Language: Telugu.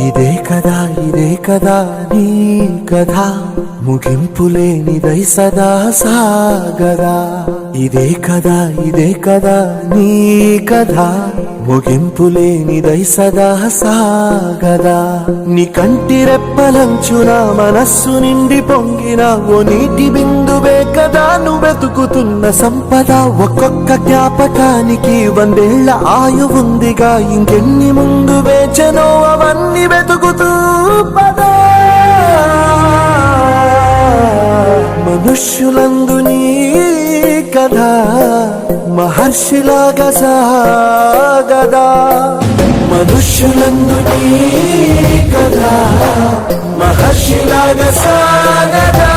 ఇదే కదా నీ కథ, ముగింపులేనిదై సదా సాగదా. ఇదే కదా నీ కథ, ముగింపులేనిదై సదా సాగదా. నీ కంటి రెప్పలంచున మనస్సు నిండి పొంగిన ఓ నీటి బిందువే కదా నువ్వెతుకుతున్న సంపద. ఒక్కొక్క జ్ఞాపకానికి 100 ఏళ్ల ఆయువుందిగా, ఇంకెన్ని ముందు వేచనో అవన్నీ వెతుకుతూ పదా. మనుష్యులందు నీ కథ మహర్షిలాగా సాగదా. మనుష్యులందు నీ కథ మహర్షిలాగా సాగదా.